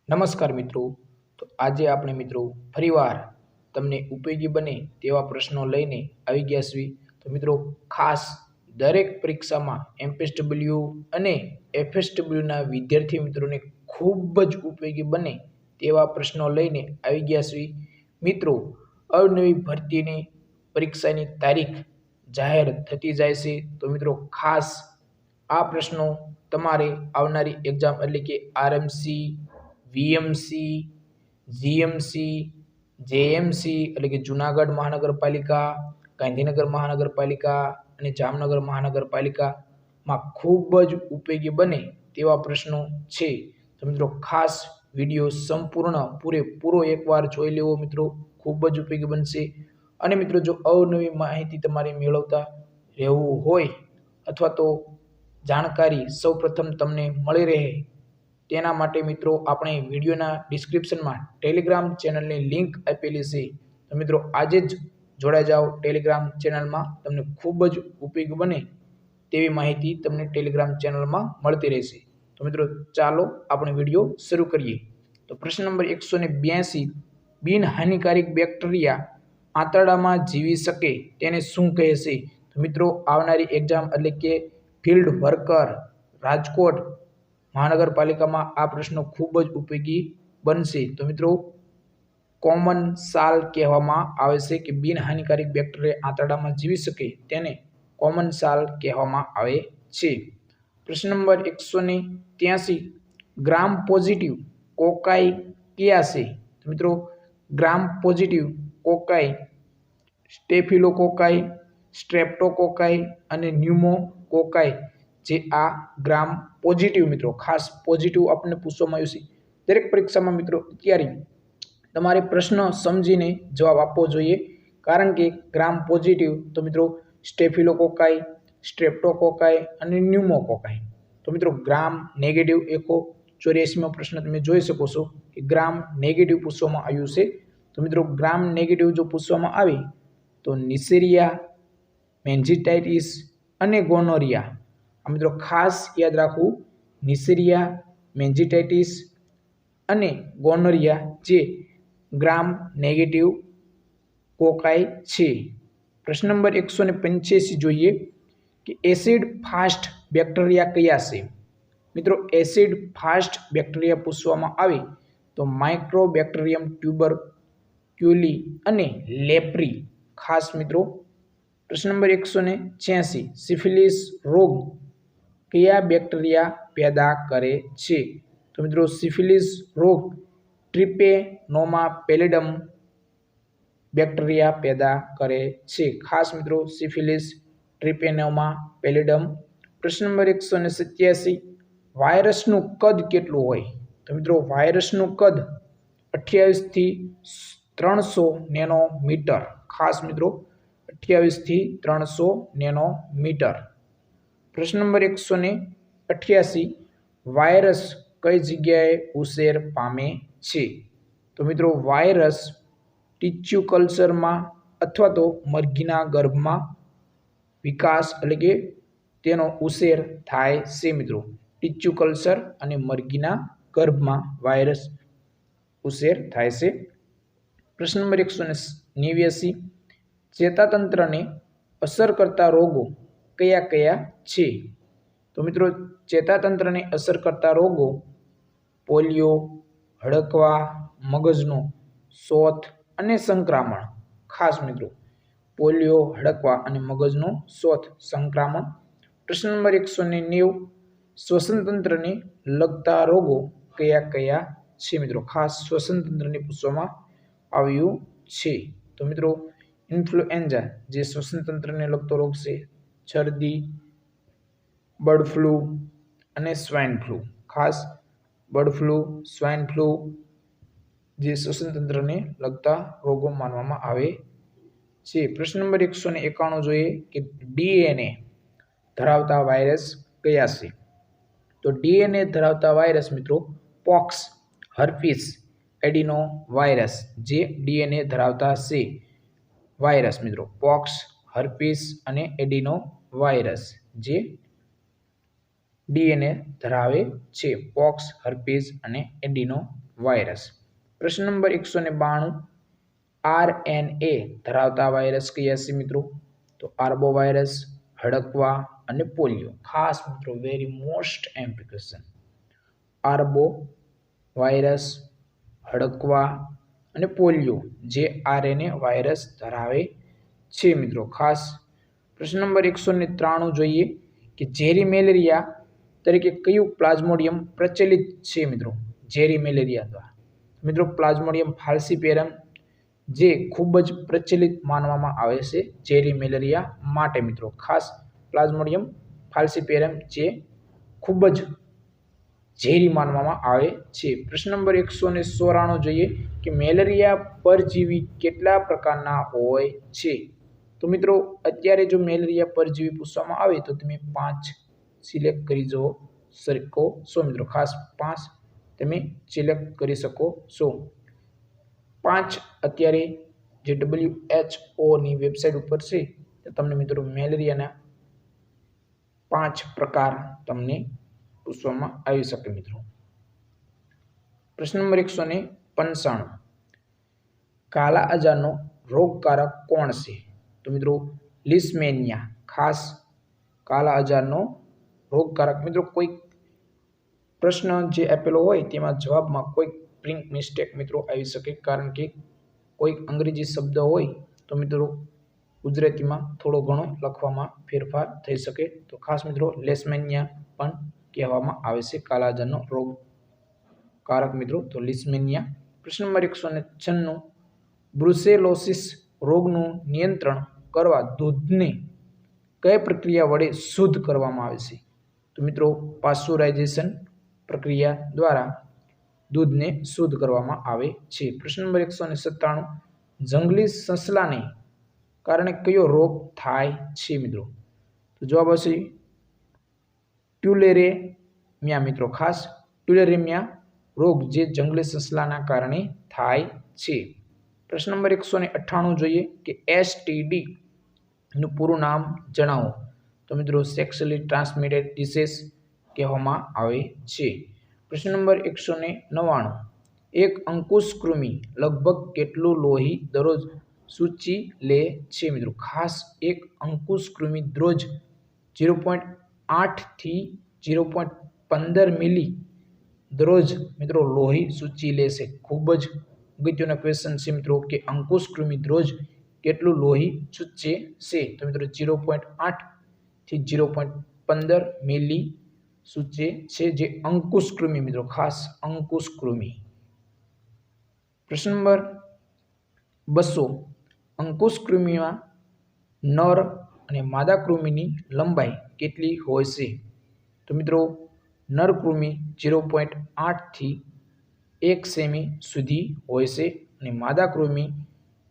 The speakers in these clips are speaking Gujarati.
નમસ્કાર મિત્રો, તો આજે આપણે મિત્રો ફરીવાર તમને ઉપયોગી બને તેવા પ્રશ્નો લઈને આવી ગયા છીએ। તો મિત્રો ખાસ દરેક પરીક્ષામાં એમપીએસડબલ્યુ અને એફએસડબલ્યુના વિદ્યાર્થી મિત્રોને ખૂબ જ ઉપયોગી બને તેવા પ્રશ્નો લઈને આવી ગયા છીએ। મિત્રો અવનવી ભરતીની પરીક્ષાની તારીખ જાહેર થતી જાય છે, તો મિત્રો ખાસ આ પ્રશ્નો તમારે આવનારી એક્ઝામ એટલે કે આરએમસી, વીએમસી, જીએમસી, જેએમસી એટલે કે જૂનાગઢ મહાનગરપાલિકા, ગાંધીનગર મહાનગરપાલિકા અને જામનગર મહાનગરપાલિકામાં ખૂબ જ ઉપયોગી બને તેવા પ્રશ્નો છે। તો મિત્રો ખાસ વિડીયો સંપૂર્ણ પૂરેપૂરો એકવાર જોઈ લેવો મિત્રો, ખૂબ જ ઉપયોગી બનશે। અને મિત્રો જો અવનવી માહિતી તમારે મેળવતા રહેવું હોય અથવા તો જાણકારી સૌપ્રથમ તમને મળી રહે તેના માટે મિત્રો આપણે વિડીયોના ડિસ્ક્રિપ્શનમાં ટેલિગ્રામ ચેનલની લિંક આપેલી છે, તો મિત્રો આજે જ જોડાઈ જાઓ ટેલિગ્રામ ચેનલમાં। તમને ખૂબ જ ઉપયોગી બને તેવી માહિતી તમને ટેલિગ્રામ ચેનલમાં મળતી રહેશે। તો મિત્રો ચાલો આપણે વિડીયો શરૂ કરીએ। તો પ્રશ્ન નંબર 182, બિનહાનિકારક બેક્ટેરિયા આંતરડામાં જીવી શકે તેને શું કહે છે? તો મિત્રો આવનારી એક્ઝામ એટલે કે ફિલ્ડ વર્કર રાજકોટ મહાનગરપાલિકામાં આ પ્રશ્નો ખૂબ જ ઉપયોગી બનશે। તો મિત્રો કોમન સાલ કહેવામાં આવે છે કે બિનહાનિકારક બેક્ટેરિયા આંતરડામાં જીવી શકે તેને કોમન સાલ કહેવામાં આવે છે। પ્રશ્ન નંબર 183, ગ્રામ પોઝિટિવ કોકાઈ કયા છે? તો મિત્રો ગ્રામ પોઝિટિવ કોકાઈ સ્ટેફિલોકોકાઈ, સ્ટ્રેપ્ટોકોકાઈ અને ન્યુમોકોકાઈ જે આ ગ્રામ પોઝિટિવ મિત્રો ખાસ પોઝિટિવ આપણને પૂછવામાં આવ્યું છે। દરેક પરીક્ષામાં મિત્રો અત્યારે તમારે પ્રશ્ન સમજીને જવાબ આપવો જોઈએ, કારણ કે ગ્રામ પોઝિટિવ તો મિત્રો સ્ટેફિલોકોકાઈ, સ્ટ્રેપ્ટોકોકાઈ અને ન્યુમોકોકાઈ। તો મિત્રો ગ્રામ નેગેટિવ 184મો પ્રશ્ન તમે જોઈ શકો છો કે ગ્રામ નેગેટિવ પૂછવામાં આવ્યું છે। તો મિત્રો ગ્રામ નેગેટિવ જો પૂછવામાં આવે તો નિસેરિયા, મેન્જીટાઇટિસ અને ગોનોરિયા। આ મિત્રો ખાસ યાદ રાખવું, નિસેરિયા, મેન્જીટાઇટિસ અને ગોનોરિયા જે ગ્રામ નેગેટિવ કોકાઈ છે। પ્રશ્ન નંબર 185 જોઈએ કે એસિડ ફાસ્ટ બેક્ટેરિયા કયા છે? મિત્રો એસિડ ફાસ્ટ બેક્ટેરિયા પૂછવામાં આવે તો માઇક્રોબેક્ટેરિયમ ટ્યુબરક્યુલી અને લેપ્રી ખાસ મિત્રો। પ્રશ્ન નંબર 186, સિફિલિસ રોગ કયા બેક્ટેરિયા પેદા કરે છે? તો મિત્રો સિફિલિસ રોગ ટ્રિપેનોમા પેલિડમ બેક્ટેરિયા પેદા કરે છે, ખાસ મિત્રો સિફિલિસ ટ્રિપેનોમા પેલિડમ। પ્રશ્ન નંબર 187, વાયરસનું કદ કેટલું હોય? તો મિત્રો વાયરસનું કદ 28 થી 300 નેનોમીટર, ખાસ મિત્રો 28 થી 300 નેનોમીટર। પ્રશ્ન નંબર 188, વાયરસ કઈ જગ્યાએ ઉછેર પામે છે? તો મિત્રો વાયરસ ટીસ્યુ કલ્ચરમાં અથવા તો મરઘીના ગર્ભમાં વિકાસ એટલે કે તેનો ઉછેર થાય છે મિત્રો। ટીસ્યુ કલ્ચર અને મરઘીના ગર્ભમાં વાયરસ ઉછેર થાય છે। પ્રશ્ન નંબર 189, ચેતાતંત્રને અસર કરતા રોગો કયા કયા છે? તો મિત્રો ચેતાતંત્રને અસર કરતા રોગો પોલિયો, હડકવા, મગજનો શોથ અને સંક્રમણ, ખાસ મિત્રો પોલિયો, હડકવા અને મગજનો શોથ સંક્રમણ। પ્રશ્ન નંબર 190, શ્વસનતંત્રને લગતા રોગો કયા કયા છે? મિત્રો ખાસ શ્વસનતંત્રને પૂછવામાં આવ્યું છે। તો મિત્રો ઇન્ફ્લુએન્ઝા જે શ્વસનતંત્રને લગતો રોગ છે, શરદી, બર્ડ ફ્લૂ અને સ્વાઇન ફ્લૂ, ખાસ બર્ડ ફ્લૂ, સ્વાઇન ફ્લૂ જે શ્વસનતંત્રને લગતા રોગો માનવામાં આવે છે। પ્રશ્ન નંબર 191 જોઈએ કે ડીએનએ ધરાવતા વાયરસ કયા છે? તો ડીએનએ ધરાવતા વાયરસ મિત્રો પોક્સ, હર્પીસ, એડિનો વાયરસ જે ડીએનએ ધરાવતા છે વાયરસ મિત્રો પોક્સ, હર્પીસ અને એડિનો વાયરસ જે ડીએનએ ધરાવે છે. પોક્સ, હર્પીઝ અને એડિનો વાયરસ. પ્રશ્ન નંબર 192, આરએનએ ધરાવતા વાયરસ કયા છે મિત્રો? તો આર્બો વાયરસ, હડકવા અને પોલિયો. ખાસ મિત્રો વેરી મોસ્ટ એમ્પ્લિકેશન. આર્બો વાયરસ, હડકવા અને પોલિયો જે આરએનએ વાયરસ ધરાવે છે મિત્રો. ખાસ પ્રશ્ન નંબર 193 જોઈએ કે ઝેરી મેલેરિયા તરીકે કયું પ્લાઝ્મોડિયમ પ્રચલિત છે મિત્રો? ઝેરી મેલેરિયા દ્વારા મિત્રો પ્લાઝ્મોડિયમ ફાલ્સીપેરમ જે ખૂબ જ પ્રચલિત માનવામાં આવે છે ઝેરી મેલેરિયા માટે મિત્રો. ખાસ પ્લાઝ્મોડિયમ ફાલ્સીપેરમ જે ખૂબ જ ઝેરી માનવામાં આવે છે. પ્રશ્ન નંબર 194 જોઈએ કે મેલેરિયા પરજીવી કેટલા પ્રકારના હોય છે? તો મિત્રો અત્યારે જો મેલેરિયા પરજીવી પૂછવામાં આવે તો તમે 5 સિલેક્ટ કરી શકો છો મિત્રો. ખાસ 5 તમે સિલેક્ટ કરી શકો છો. 5 અત્યારે જે WHO ની વેબસાઇટ ઉપર છે તો તમને મિત્રો મેલેરિયાના 5 પ્રકાર તમને પૂછવામાં આવી શકે મિત્રો. પ્રશ્ન નંબર 195, કાલા આજારનો રોગકારક કોણ છે? તો મિત્રો લીશમેનિયા. ખાસ કાલા આજારનો રોગકારક મિત્રો કોઈ પ્રશ્ન જે આપેલો હોય તેમાં જવાબમાં કોઈ પ્રિન્ટ મિસ્ટેક મિત્રો આવી શકે, કારણ કે કોઈ અંગ્રેજી શબ્દ હોય તો મિત્રો ગુજરાતીમાં થોડો ઘણો લખવામાં ફેરફાર થઈ શકે. તો ખાસ મિત્રો લેશમેનિયા પણ કહેવામાં આવે છે કાલા આજારનો રોગકારક મિત્રો, તો લીશમેનિયા. પ્રશ્ન નંબર 196, બ્રુસેલોસિસ રોગનું નિયંત્રણ કરવા દૂધને કઈ પ્રક્રિયા વડે શુદ્ધ કરવામાં આવે છે? તો મિત્રો પાસ્ચરાઇઝેશન પ્રક્રિયા દ્વારા દૂધને શુદ્ધ કરવામાં આવે છે. પ્રશ્ન નંબર 197, જંગલી સસલાને કારણે કયો રોગ થાય છે મિત્રો? તો જવાબ હશે ટ્યુલેરેમિયા મિત્રો. ખાસ ટ્યુલેરેમિયા રોગ જે જંગલી સસલાના કારણે થાય છે. પ્રશ્ન નંબર 198 જોઈએ કે એસટીડી નું પૂરું નામ જણાવો. તો મિત્રો સેક્સ્યુઅલી ટ્રાન્સમિટેડ ડિસીઝ કહેવામાં આવે છે. પ્રશ્ન નંબર 199, એક અંકુશ કૃમિ લગભગ કેટલું લોહી દરરોજ સૂચી લે છે મિત્રો? ખાસ એક અંકુશ કૃમિ દરરોજ 0.8 થી 0.15 મિલી દરરોજ મિત્રો લોહી સૂચી લેશે. ખૂબ જ અગત્યનો ક્વેશ્ચન છે મિત્રો કે અંકુશ કૃમિ દરરોજ કેટલું લોહી સૂચે છે? તો મિત્રો 0.8 થી 0.15 મિલી સૂચે છે જે અંકુશ કૃમિ મિત્રો. ખાસ અંકુશ કૃમિ. પ્રશ્ન નંબર 200, અંકુશ કૃમિમાં નર અને માદા કૃમિની લંબાઈ કેટલી હોય છે? તો મિત્રો નર કૃમિ 0.8 થી 1 સેમી સુધી હોય છે અને માદા કૃમિ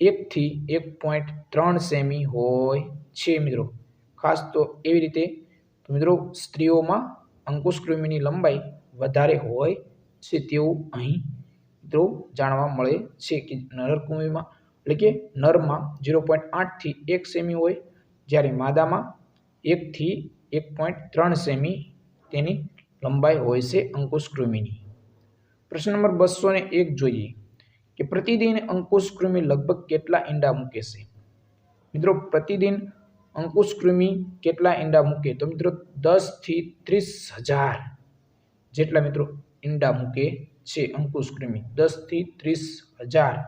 1 થી 1.3 સેમી હોય છે મિત્રો. ખાસ તો એવી રીતે તો મિત્રો સ્ત્રીઓમાં અંકુશ કૃમિની લંબાઈ વધારે હોય છે તેવું અહીં મિત્રો જાણવા મળે છે કે નર કૃમિમાં એટલે કે નરમાં 0.8 થી 1 સેમી હોય, જ્યારે માદામાં 1 થી 1.3 સેમી તેની લંબાઈ હોય છે અંકુશ કૃમિની. પ્રશ્ન નંબર 201 જોઈએ કે પ્રતિદિન અંકુશ કૃમિ લગભગ કેટલા ઈંડા મૂકે છે? મિત્રો પ્રતિદિન અંકુશ કૃમિ કેટલા ઈંડા મૂકે? તો મિત્રો 10 થી 30,000 જેટલા મિત્રો ઈંડા મૂકે છે અંકુશ કૃમિ. 10 થી 30,000.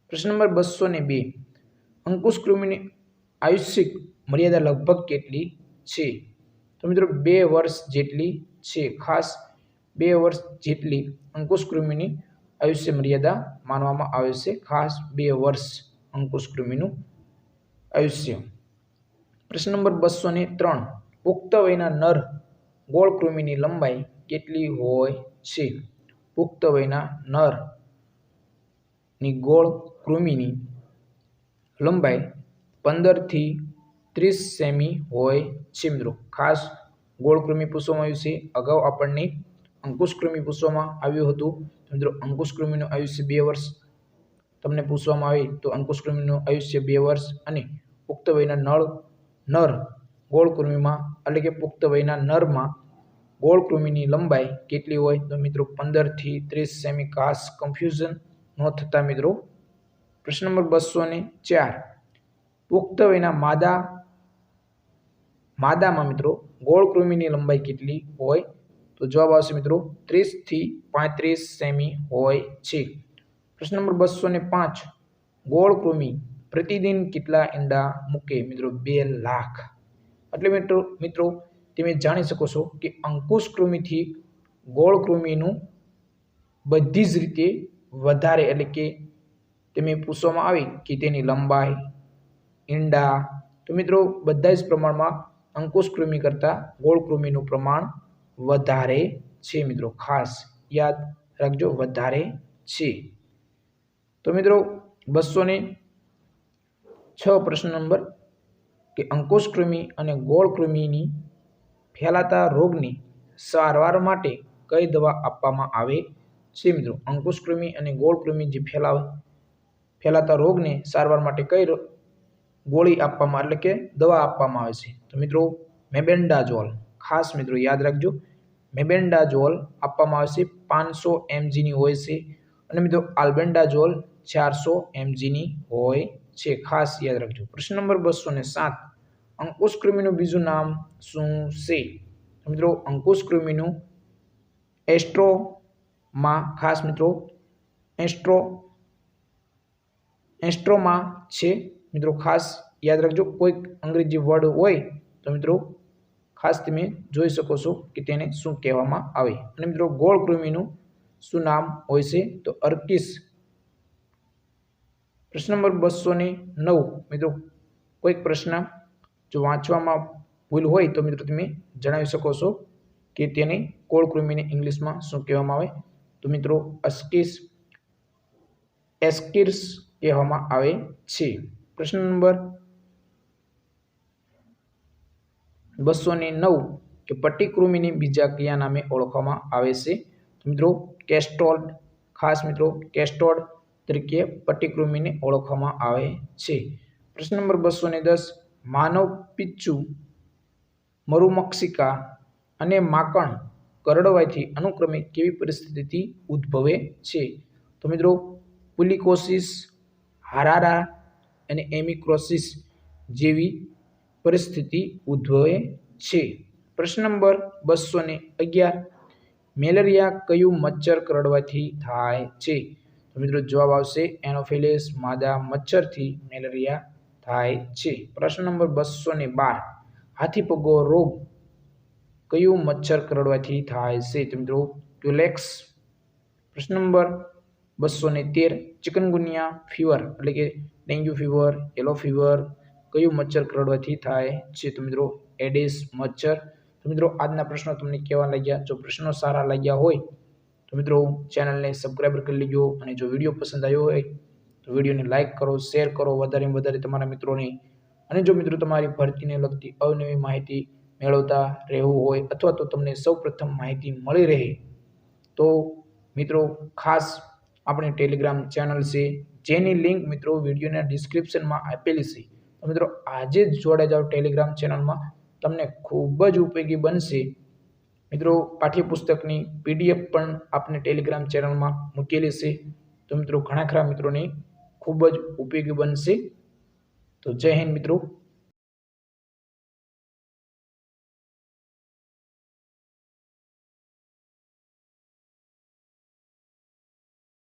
પ્રશ્ન નંબર 202, અંકુશ કૃમિની આયુષ્યિક મર્યાદા લગભગ કેટલી છે? તો મિત્રો 2 વર્ષ જેટલી છે. ખાસ 2 વર્ષ જેટલી અંકુશ કૃમિની આયુષ્ય મર્યાદા માનવામાં આવે છે. ખાસ 2 વર્ષ અંકુશ કૃમિનું આયુષ્ય. પ્રશ્ન નંબર 203, પુખ્ત વયના નર ગોળ કૃમિની લંબાઈ કેટલી હોય છે? પુખ્ત વયના નર ની ગોળ કૃમિની લંબાઈ 15 થી 30 સેમી હોય છે મિત્રો. ખાસ ગોળ કૃમિ પૂછવામાં આવ્યું છે. અગાઉ આપણને અંકુશ કૃમિ પૂછવામાં આવ્યું હતું. મિત્રો અંકુશ કૃમિનું આયુષ્ય 2 વર્ષ તમને પૂછવામાં આવે તો અંકુશ કૃમિનું આયુષ્ય 2 વર્ષ અને પુખ્ત વયના નર ગોળ કૃમિમાં એટલે કે પુખ્ત વયના નરમાં ગોળ કૃમિની લંબાઈ કેટલી હોય? તો મિત્રો 15 થી 30 સેમી. ખાસ કન્ફ્યુઝન ન થતા મિત્રો. પ્રશ્ન નંબર 204, પુખ્ત વયના માદામાં મિત્રો ગોળ કૃમિની લંબાઈ કેટલી હોય? તો જવાબ આવશે મિત્રો 30 થી 35 સેમી હોય છે. પ્રશ્ન નંબર 205, ગોળ કૃમિ પ્રતિદિન કેટલા ઈંડા મૂકે? મિત્રો 2 લાખ. એટલે મિત્રો તમે જાણી શકો છો કે અંકુશ કૃમિથી ગોળ કૃમિનું બધી જ રીતે વધારે, એટલે કે તમે પૂછવામાં આવે કે તેની લંબાઈ, ઈંડા, તો મિત્રો બધા જ પ્રમાણમાં અંકુશ કૃમિ કરતાં ગોળ કૃમિનું પ્રમાણ વધારે છે. મિત્રો ખાસ યાદ રાખજો, વધારે છે. તો મિત્રો 206 પ્રશ્ન નંબર કે અંકુશ કૃમિ અને ગોળ કૃમિની ફેલાતા રોગની સારવાર માટે કઈ દવા આપવામાં આવે છે? મિત્રો અંકુશ કૃમિ અને ગોળ કૃમિ જે ફેલાતા રોગને સારવાર માટે કઈ ગોળી આપવામાં, એટલે કે દવા આપવામાં આવે છે? તો મિત્રો મેબેન્ડાઝોલ. ખાસ મિત્રો યાદ રાખજો, મેબેન્ડાઝોલ આપવામાં આવે છે. 500 mgની હોય છે. અને મિત્રો આલ્બેન્ડાઝોલ 400 mgની હોય છે. ખાસ યાદ રાખજો. પ્રશ્ન નંબર 207, અંકુશ કૃમિનું બીજું નામ શું છે? મિત્રો અંકુશ કૃમિનું એસ્ટ્રોમા. ખાસ મિત્રો એસ્ટ્રોમા છે. મિત્રો ખાસ યાદ રાખજો, કોઈક અંગ્રેજી વર્ડ હોય તો મિત્રો ખાસ તમે જોઈ શકો છો કે તેને શું કહેવામાં આવે. અને મિત્રો ગોળ કૃમિનું શું નામ હોય છે? તો અર્કિસ. પ્રશ્ન નંબર 209, મિત્રો કોઈક પ્રશ્ન જો વાંચવામાં ભૂલ હોય તો મિત્રો તમે જણાવી શકો છો કે તેને ગોળ કૃમિને ઇંગ્લિશમાં શું કહેવામાં આવે? તો મિત્રો એસ્કિર્સ કહેવામાં આવે છે. પ્રશ્ન નંબર 209 કે પટ્ટીકૃમિને બીજા કયા નામે ઓળખવામાં આવે છે? તો મિત્રો કેસ્ટોડ. ખાસ મિત્રો કેસ્ટોડ તરીકે પટ્ટીકૃમિને ઓળખવામાં આવે છે. પ્રશ્ન નંબર 210, માનવ પિચ્ચુ, મરુમક્ષિકા અને માકણ કરડવાથી અનુક્રમે કેવી પરિસ્થિતિ ઉદ્ભવે છે? તો મિત્રો પુલિકોસિસ, હારારા અને એમિક્રોસિસ જેવી પરિસ્થિતિ ઉદ્ભવે છે. પ્રશ્ન નંબર 211, મેલેરિયા કયું મચ્છર કરડવાથી થાય છે? તો મિત્રો જવાબ આવશે એનોફિલિસ માદા મચ્છરથી મેલેરિયા થાય છે. પ્રશ્ન નંબર 212, હાથીપગો રોગ કયું મચ્છર કરડવાથી થાય છે? તો મિત્રો ક્યુલેક્સ. પ્રશ્ન નંબર 213, ચિકનગુનિયા ફીવર, એટલે કે ડેન્ગ્યુ ફીવર, યલો ફીવર કયું મચ્છર કરડવાથી થાય છે? તો મિત્રો એડિસ મચ્છર. તો મિત્રો આજના પ્રશ્નો તમને કેવા લાગ્યા? જો પ્રશ્નો સારા લાગ્યા હોય તો મિત્રો ચેનલને સબસ્ક્રાઈબ કરી લેજો. અને જો વિડીયો પસંદ આવ્યો હોય તો વિડીયોને લાઇક કરો, શેર કરો વધારેમાં વધારે તમારા મિત્રોને. અને જો મિત્રો તમારી ભરતીને લગતી અવનવી માહિતી મેળવતા રહેવું હોય અથવા તો તમને સૌપ્રથમ માહિતી મળી રહે તો મિત્રો ખાસ આપણી ટેલિગ્રામ ચેનલ છે, જેની લિંક મિત્રો વિડીયોના ડિસ્ક્રિપ્શનમાં આપેલી છે. તો મિત્રો આજે જ જોડાઈ જાઓ ટેલિગ્રામ ચેનલમાં, તમને ખૂબ જ ઉપયોગી બનશે. મિત્રો પાઠ્યપુસ્તકની PDF પણ આપણે ટેલિગ્રામ ચેનલમાં મૂકેલી છે. તો મિત્રો ઘણા ખરા મિત્રોને ખૂબ જ ઉપયોગી બનશે. તો જય હિન્દ મિત્રો.